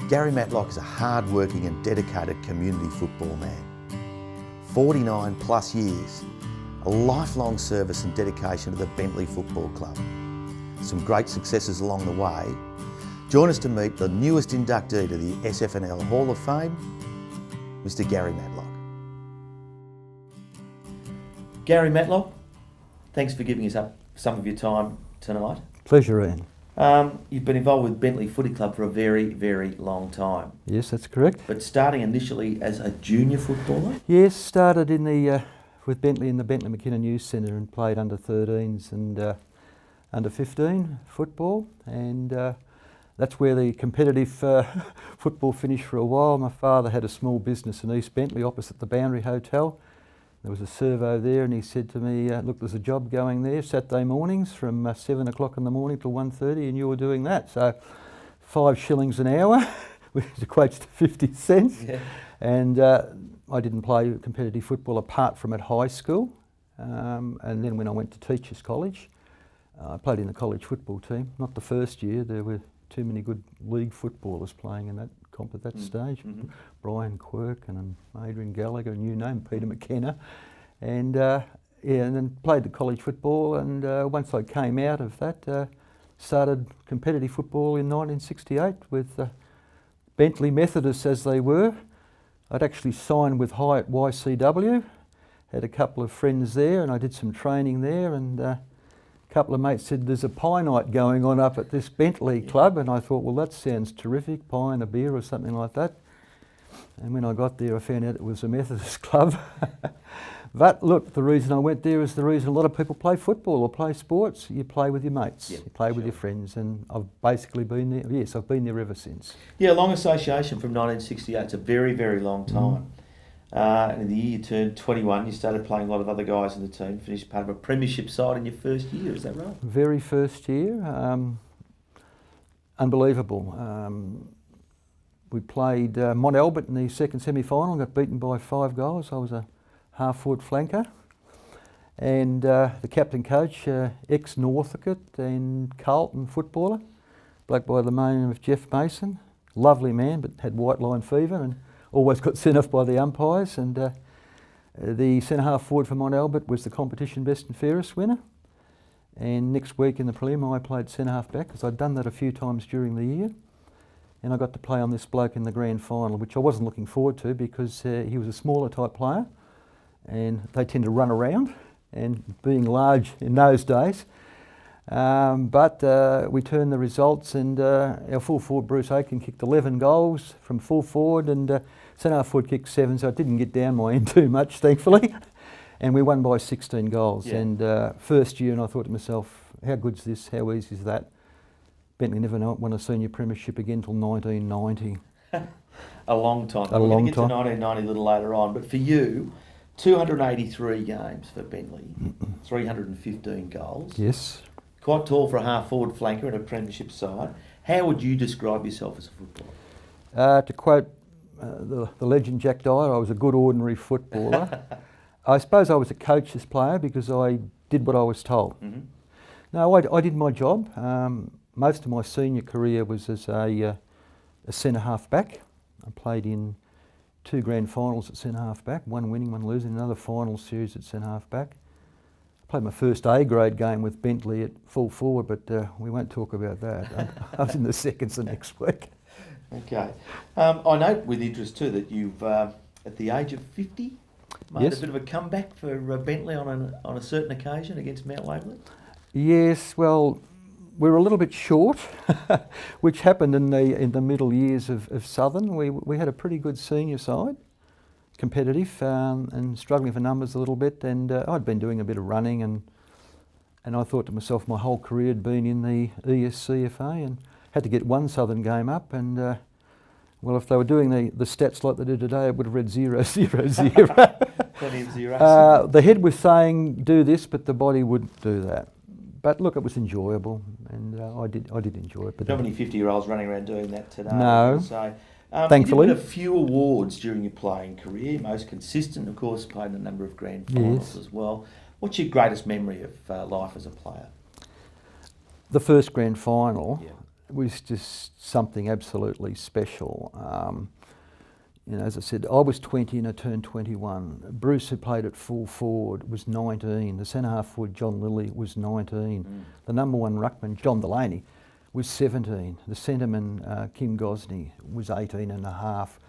Garry Matlock is a hard-working and dedicated community football man. 49 plus years, a lifelong service and dedication to the Bentleigh Football Club. Some great successes along the way. Join us to meet the newest inductee to the SFNL Hall of Fame, Mr. Garry Matlock. Garry Matlock, thanks for giving us up some of your time tonight. Pleasure, Ian. You've been involved with Bentleigh Footy Club for a very, very long time. Yes, that's correct. But starting initially as a junior footballer? Yes, started in the with Bentleigh in the Bentleigh McKinnon Youth Centre and played under 13s and under 15 football, and that's where the competitive football finished for a while. My father had a small business in East Bentleigh opposite the Boundary Hotel. There was a servo there, and he said to me, look, there's a job going there Saturday mornings from 7 o'clock in the morning till 1:30, and you were doing that. So 5 shillings an hour, which equates to 50 cents. Yeah. And I didn't play competitive football apart from at high school. And then when I went to Teachers College, I played in the college football team. Not the first year, there were too many good league footballers playing in that comp at that stage. Mm-hmm. Brian Quirk and Adrian Gallagher and you name Peter McKenna. And and then played the college football, and once I came out of that, started competitive football in 1968 with Bentleigh Methodists as they were. I'd actually signed with Hyatt YCW, had a couple of friends there, and I did some training there, and a couple of mates said there's a pie night going on up at this Bentleigh club, and I thought, well, that sounds terrific, pie and a beer or something like that. And when I got there, I found out it was a Methodist club. But look, the reason I went there is the reason a lot of people play football or play sports. You play with your mates, you play with your friends, and I've basically been there. Yes, I've been there ever since. Yeah, long association from 1968. It's a very, very long time. And in the year you turned 21, you started playing a lot of other guys in the team, finished part of a premiership side in your first year, is that right? Very first year. Unbelievable. We played Mont Albert in the second semi-final, got beaten by 5 goals. I was a half-forward flanker. And the captain coach, ex-Northcote and Carlton footballer, bloke by the name of Jeff Mason. Lovely man, but had white line fever and always got sent off by the umpires. And the centre-half forward for Mont Albert was the competition best and fairest winner. And next week in the prelim I played centre-half back, because I'd done that a few times during the year. And I got to play on this bloke in the grand final, which I wasn't looking forward to, because he was a smaller type player and they tend to run around, and being large in those days. But we turned the results, and our full forward Bruce Aiken kicked 11 goals from full forward, and centre-half forward kicked 7, so it didn't get down my end too much, thankfully. And we won by 16 goals. Yeah. And first year, and I thought to myself, how good's this, how easy is that? Bentleigh never won a senior premiership again until 1990. A long time. We're going to get to 1990 a little later on, but for you, 283 games for Bentleigh, 315 goals. Yes. Quite tall for a half-forward flanker at a premiership side. How would you describe yourself as a footballer? To quote the legend Jack Dyer, I was a good ordinary footballer. I suppose I was a coach's player because I did what I was told. Mm-hmm. No, I did my job. Most of my senior career was as a centre-half back. I played in 2 grand finals at centre-half back, one winning, one losing, another final series at centre-half back. I played my first A-grade game with Bentleigh at full forward, but we won't talk about that. I was in the seconds the next week. Okay. I note with interest too that you've, at the age of 50, made a bit of a comeback for Bentleigh on a certain occasion against Mount Waverley. Yes, well, we were a little bit short, which happened in the middle years of Southern. We had a pretty good senior side, competitive, and struggling for numbers a little bit. And I'd been doing a bit of running, and I thought to myself, my whole career had been in the ESCFA, and had to get one Southern game up. And well, if they were doing the stats like they did today, it would have read 0, 0, 0. Plenty of zeros. The head was saying do this, but the body wouldn't do that. But look, it was enjoyable, and I did enjoy it. But not many 50-year-olds running around doing that today. No, so, thankfully. You did a few awards during your playing career. Most consistent, of course, played in a number of grand finals as well. What's your greatest memory of life as a player? The first grand final, was just something absolutely special. As I said, I was 20 and I turned 21. Bruce, who played at full forward, was 19. The centre half forward, John Lilly, was 19. The number one ruckman, John Delaney, was 17. The centreman, Kim Gosney, was 18 and a half.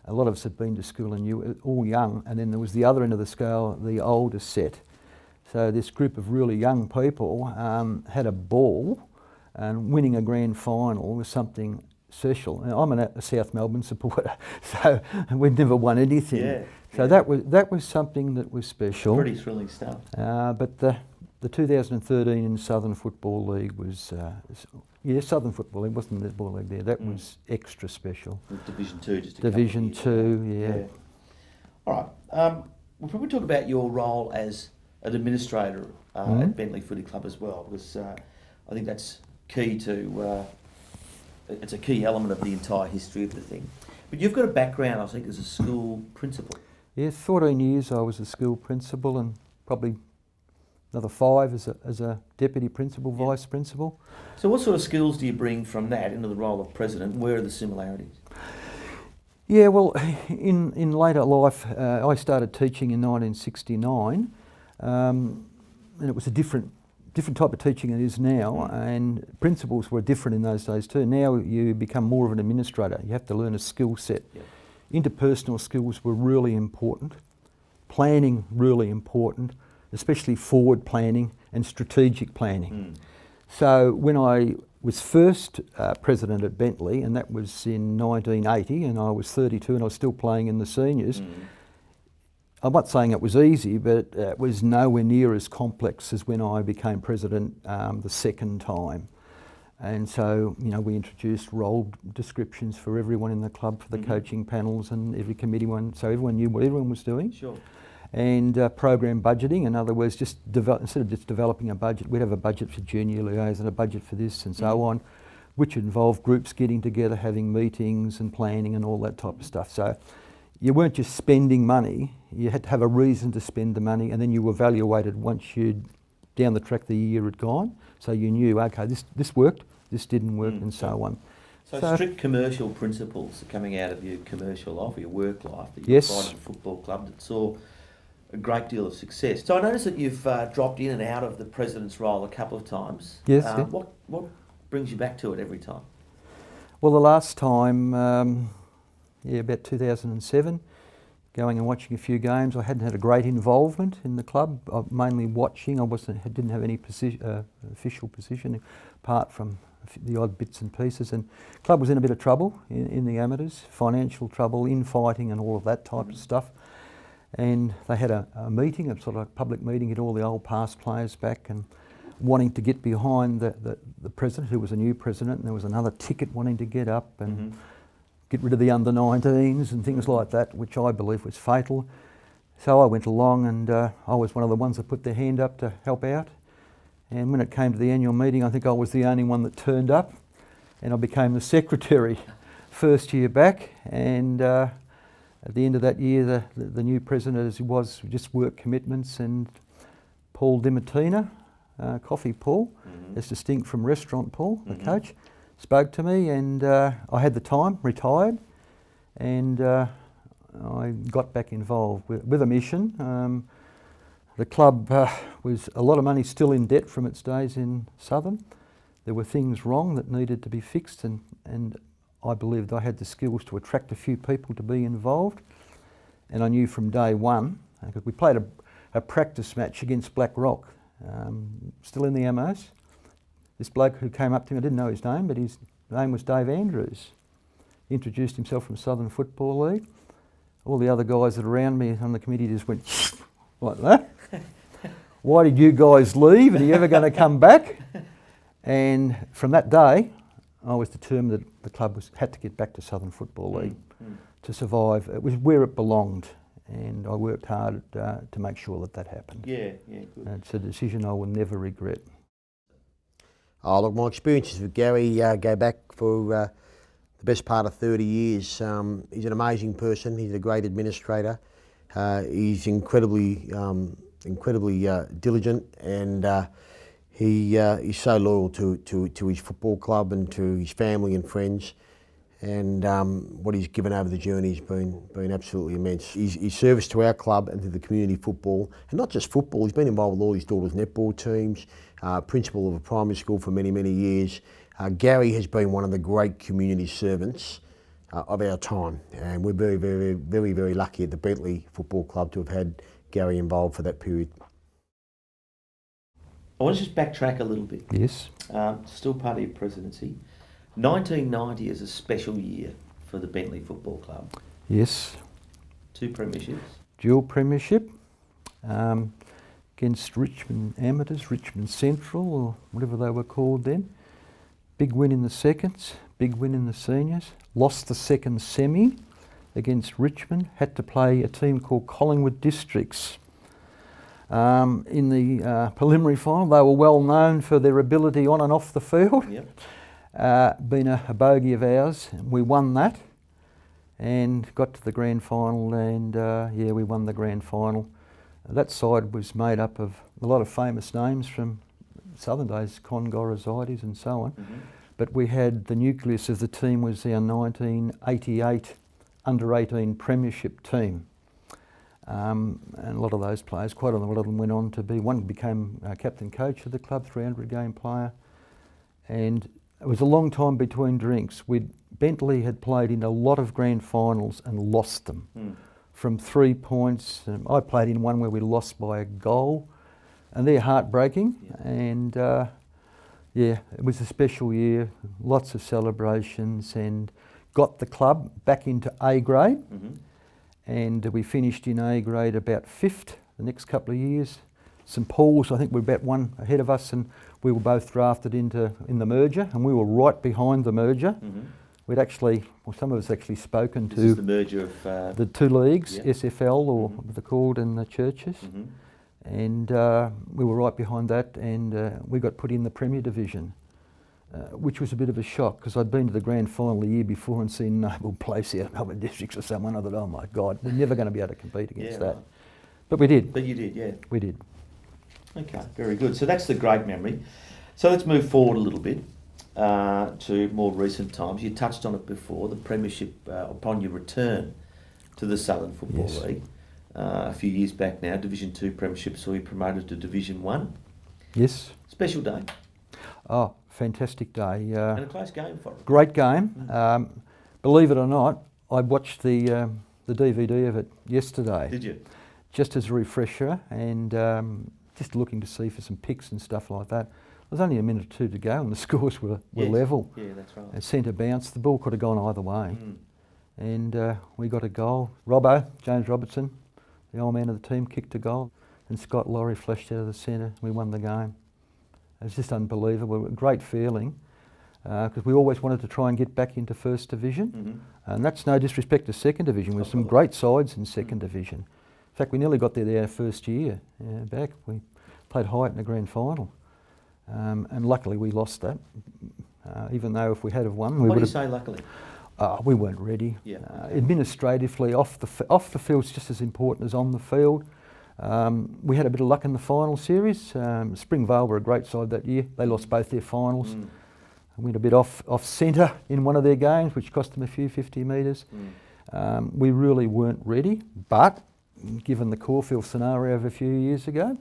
A lot of us had been to school and knew, all young. And then there was the other end of the scale, the older set. So this group of really young people had a ball, and winning a grand final was something special. I'm a South Melbourne supporter, so we'd never won anything. So that was something that was special. Pretty thrilling stuff. But the 2013 Southern Football League was, Southern Football League, wasn't the Netball League there. That was extra special. With Division 2, just a Division couple of years 2, All right. We'll probably talk about your role as an administrator at Bentleigh Footy Club as well, because I think that's key to. It's a key element of the entire history of the thing. But you've got a background, I think, as a school principal. Yeah, 14 years I was a school principal, and probably another 5 as a deputy principal, vice principal. So what sort of skills do you bring from that into the role of president? Where are the similarities? Yeah, well, in later life, I started teaching in 1969, and it was a different type of teaching than it is now, and principals were different in those days too. Now you become more of an administrator. You have to learn a skill set. Interpersonal skills were really important, planning really important, especially forward planning and strategic planning. So when I was first president at Bentleigh, and that was in 1980, and I was 32 and I was still playing in the seniors, I'm not saying it was easy, but it was nowhere near as complex as when I became president the second time. And so, we introduced role descriptions for everyone in the club, for the coaching panels and every committee one, so everyone knew what everyone was doing. Sure. And program budgeting, in other words, instead of just developing a budget, we'd have a budget for junior liaison, a budget for this and so on, which involved groups getting together, having meetings and planning and all that type of stuff. So you weren't just spending money, you had to have a reason to spend the money, and then you evaluated once you'd down the track the year had gone, so you knew, okay, this worked, this didn't work, and so on. So strict commercial principles are coming out of your commercial life, your work life, that you applied at a football club that saw a great deal of success. So I noticed that you've dropped in and out of the president's role a couple of times. Yes. What brings you back to it every time? Well, the last time, about 2007, going and watching a few games. I hadn't had a great involvement in the club, mainly watching. I didn't have any official position apart from the odd bits and pieces, and the club was in a bit of trouble in the amateurs, financial trouble, infighting and all of that type of stuff. And they had a meeting, a sort of a public meeting, get all the old past players back and wanting to get behind the president, who was a new president, and there was another ticket wanting to get up and get rid of the under-19s and things like that, which I believe was fatal. So I went along, and I was one of the ones that put their hand up to help out. And when it came to the annual meeting, I think I was the only one that turned up, and I became the secretary first year back. And at the end of that year, the new president, as he was, just work commitments, and Paul DiMattina, Coffee Paul, as distinct from Restaurant Paul, the coach, spoke to me, and I had the time, retired, and I got back involved with a mission. The club was a lot of money still in debt from its days in Southern. There were things wrong that needed to be fixed, and I believed I had the skills to attract a few people to be involved. And I knew from day one, because we played a practice match against Black Rock, still in the MS. This bloke who came up to me, I didn't know his name, but his name was Dave Andrews. He introduced himself from Southern Football League. All the other guys that were around me on the committee just went like that. Why did you guys leave? Are you ever going to come back? And from that day, I was determined that the club had to get back to Southern Football League to survive. It was where it belonged, and I worked hard to make sure that happened. Yeah, good. It's a decision I will never regret. Oh, look, my experiences with Garry go back for the best part of 30 years. He's an amazing person. He's a great administrator. He's incredibly diligent, and He's so loyal to his football club and to his family and friends, and what he's given over the journey has been absolutely immense. His service to our club and to the community football, and not just football, he's been involved with all his daughter's netball teams, principal of a primary school for many, many years. Garry has been one of the great community servants of our time, and we're very, very, very, very lucky at the Bentleigh Football Club to have had Garry involved for that period. I want to just backtrack a little bit. Yes. Still part of your presidency. 1990 is a special year for the Bentleigh Football Club. Yes. 2 premierships. Dual premiership against Richmond Amateurs, Richmond Central, or whatever they were called then. Big win in the seconds, big win in the seniors. Lost the second semi against Richmond. Had to play a team called Collingwood Districts. In the preliminary final, they were well known for their ability on and off the field. Yep. Been a bogey of ours. We won that and got to the grand final, and yeah, we won the grand final. That side was made up of a lot of famous names from southern days, Con Gorosides and so on. Mm-hmm. But we had the nucleus of the team was our 1988 under-18 premiership team. And a lot of those players, quite a lot of them went on to be, one became captain coach of the club, 300 game player. And it was a long time between drinks. Bentleigh had played in a lot of grand finals and lost them from 3 points. I played in one where we lost by a goal, and they're heartbreaking. Yeah. And yeah, it was a special year, lots of celebrations, and got the club back into A grade. Mm-hmm. And we finished in A grade about 5th the next couple of years. St Paul's, I think, were about one ahead of us, and we were both drafted in the merger, and we were right behind the merger. Mm-hmm. We'd actually, well, some of us actually spoken This to is the merger of the 2 leagues, yeah. SFL or Mm-hmm. what they're called, and the churches. Mm-hmm. And we were right behind that, and we got put in the Premier Division. Which was a bit of a shock, because I'd been to the grand final the year before and seen Noble place out in Melbourne Districts or someone. I thought, oh my God, we're never going to be able to compete against that. Right. But we did. But you did, yeah. We did. Okay, very good. So that's the great memory. So let's move forward a little bit to more recent times. You touched on it before, the premiership upon your return to the Southern Football Yes. League. A few years back now, Division 2 premiership saw you promoted to Division 1. Yes. Special day. Oh, fantastic day. And a close game for it. Great game. Believe it or not, I watched the DVD of it yesterday. Did you? Just as a refresher, and just looking to see for some picks and stuff like that. There was only a minute or 2 to go, and the scores were Yes. level. Yeah, that's right. A centre bounce, the ball could have gone either way. Mm. And we got a goal. James Robertson, the old man of the team, kicked a goal, and Scott Laurie flashed out of the centre. We won the game. It was just unbelievable. A great feeling, because we always wanted to try and get back into First Division. Mm-hmm. And that's no disrespect to Second Division. There's some great sides in Second Division. In fact, we nearly got there our first year back. We played Highton in the grand final. And luckily we lost that. Even though if we had have won, we What would do you have... say, luckily? We weren't ready. Yeah. Administratively, off the field's just as important as on the field. We had a bit of luck in the final series. Springvale were a great side that year. They lost both their finals. Mm. We went a bit off centre in one of their games, which cost them a few 50 metres. Mm. We really weren't ready, but given the Caulfield scenario of a few years ago,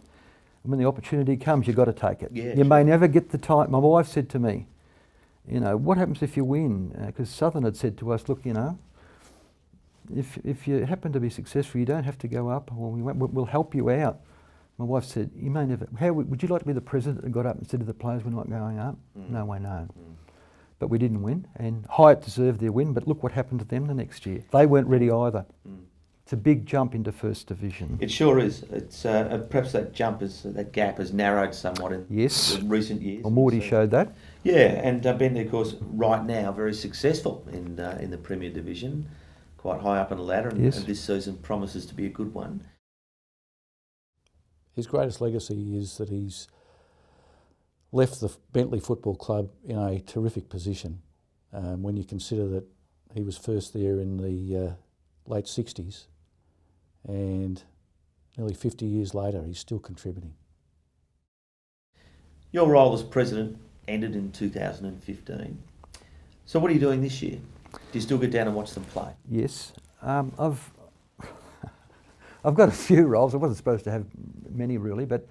when the opportunity comes, you've got to take it. Yeah, you may never get the time. My wife said to me, you know, what happens if you win? Because Southern had said to us, look, you know, if you happen to be successful, you don't have to go up, or we'll help you out. My wife said, you may never, would you like to be the president that got up and said to the players, we're not going up? No way, no. But we didn't win, and Hyatt deserved their win, but look what happened to them the next year. They weren't ready either. It's a big jump into First Division. It sure is. It's perhaps that that gap has narrowed somewhat in recent years. Well, Morty showed that. Yeah, and Bentleigh, of course, right now very successful in the Premier Division, quite high up on the ladder, and this season promises to be a good one. His greatest legacy is that he's left the Bentleigh Football Club in a terrific position. When you consider that he was first there in the late 60s, and nearly 50 years later he's still contributing. Your role as president ended in 2015. So what are you doing this year? Do you still get down and watch them play? Yes. I've got a few roles. I wasn't supposed to have many really, but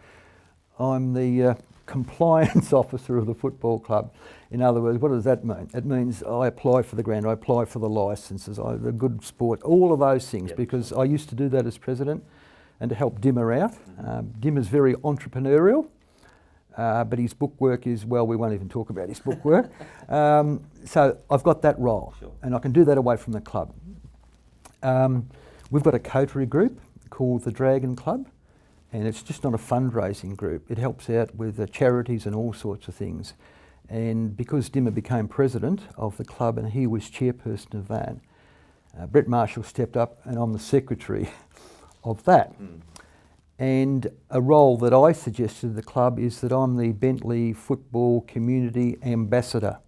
I'm the compliance officer of the football club. In other words, what does that mean? It means I apply for the grant, I apply for the licences, the good sport, all of those things, Yep. because I used to do that as president and to help Dimmer out. Dimmer's very entrepreneurial, but his bookwork is, well, we won't even talk about his bookwork. So I've got that role, Sure. and I can do that away from the club. We've got a coterie group called the Dragon Club, and it's just not a fundraising group. It helps out with charities and all sorts of things. And because Dimmer became president of the club and he was chairperson of that, Brett Marshall stepped up and I'm the secretary of that. And a role that I suggested to the club is that I'm the Bentleigh Football Community Ambassador.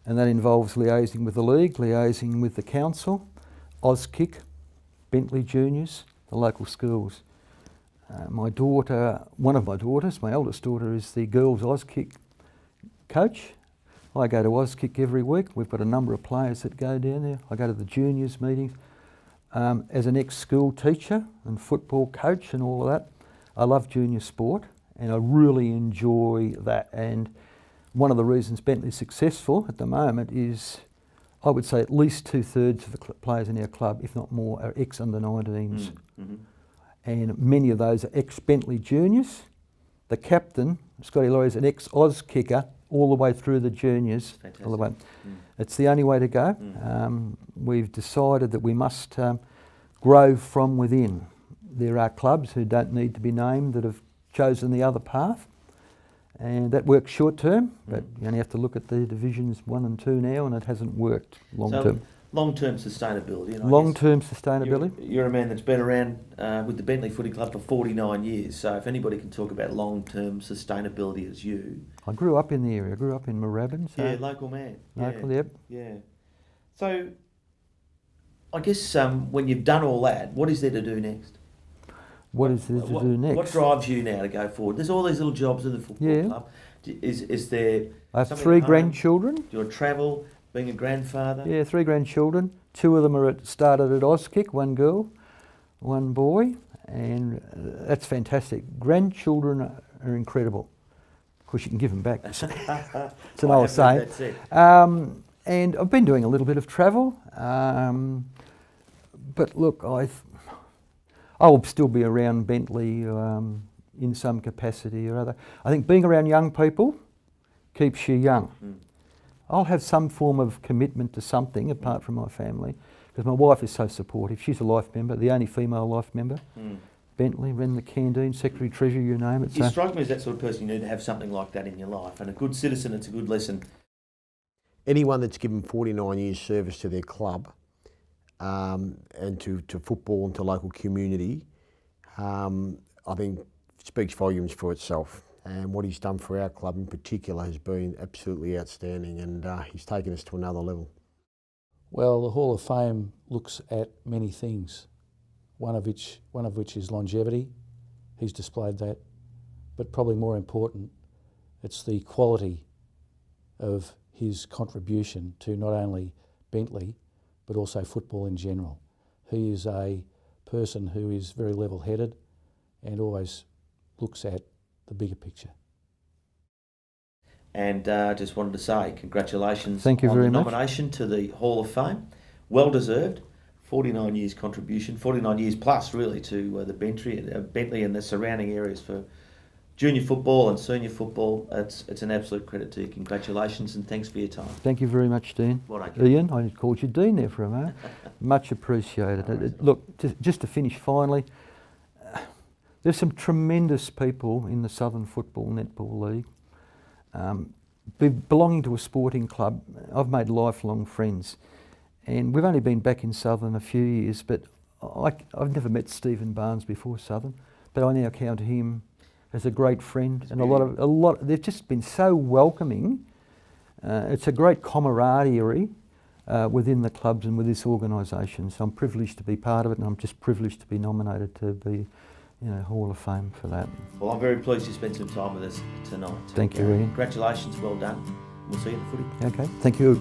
And that involves liaising with the league, liaising with the council, Auskick, Bentleigh Juniors, the local schools. My daughter, one of my daughters, my eldest daughter, is the girls Auskick coach. I go to Auskick every week. We've got a number of players that go down there. I go to the juniors meetings. As an ex-school teacher and football coach and all of that, I love junior sport and I really enjoy that. And one of the reasons Bentleigh's successful at the moment is, I would say at least 2/3 of the players in our club, if not more, are ex-under-19s. And many of those are ex-Bentleigh juniors. The captain, Scotty Laurie, is an ex-Oz kicker all the way through the juniors. All the way. It's the only way to go. We've decided that we must grow from within. There are clubs who don't need to be named that have chosen the other path, and that works short term, but you only have to look at the divisions 1 and 2 now, and it hasn't worked long term. Long-term sustainability. And I Long-term guess sustainability. You're a man that's been around with the Bentleigh Footy Club for 49 years, so if anybody can talk about long-term sustainability as you... I grew up in the area. I grew up in Moorabbin. So Yeah, local man. local, yep. Yeah. So, I guess when you've done all that, what is there to do next? What is there to do next? What drives you now to go forward? There's all these little jobs in the football club. Is there... I have something 3 at home? grandchildren. Do you want to travel, being a grandfather? Yeah, 3 grandchildren. 2 of them started at Auskick, 1 girl, 1 boy, and that's fantastic. Grandchildren are incredible. Of course, you can give them back. It's an old saying. And I've been doing a little bit of travel, but look, I'll still be around Bentleigh in some capacity or other. I think being around young people keeps you young. I'll have some form of commitment to something apart from my family, because my wife is so supportive. She's a life member, the only female life member. Bentleigh, ran the canteen, secretary, treasurer, you name it. You strike me as that sort of person. You need to have something like that in your life, and a good citizen, it's a good lesson. Anyone that's given 49 years service to their club and to football and to local community, I think speaks volumes for itself. And what he's done for our club in particular has been absolutely outstanding, and he's taken us to another level. Well, the Hall of Fame looks at many things, one of which is longevity. He's displayed that, but probably more important, it's the quality of his contribution to not only Bentleigh, but also football in general. He is a person who is very level-headed and always looks at the bigger picture. And just wanted to say congratulations Thank you on very the much. nomination to the Hall of Fame. Well deserved. 49 years contribution, 49 years plus really to the Bentleigh and the surrounding areas for junior football and senior football. It's an absolute credit to you. Congratulations and thanks for your time. Thank you very much, Dean. Ian, I called you Dean there for a moment. Much appreciated. Look, just to finish finally, there's some tremendous people in the Southern Football Netball League. Belonging to a sporting club, I've made lifelong friends. And we've only been back in Southern a few years, but I've never met Stephen Barnes before Southern, but I now count him as a great friend. And a lot. They've just been so welcoming. It's a great camaraderie within the clubs and with this organisation. So I'm privileged to be part of it, and I'm just privileged to be nominated to be Hall of Fame for that. Well, I'm very pleased you spent some time with us tonight. Thank you, Ian. Congratulations, well done. We'll see you in the footy. Okay, thank you.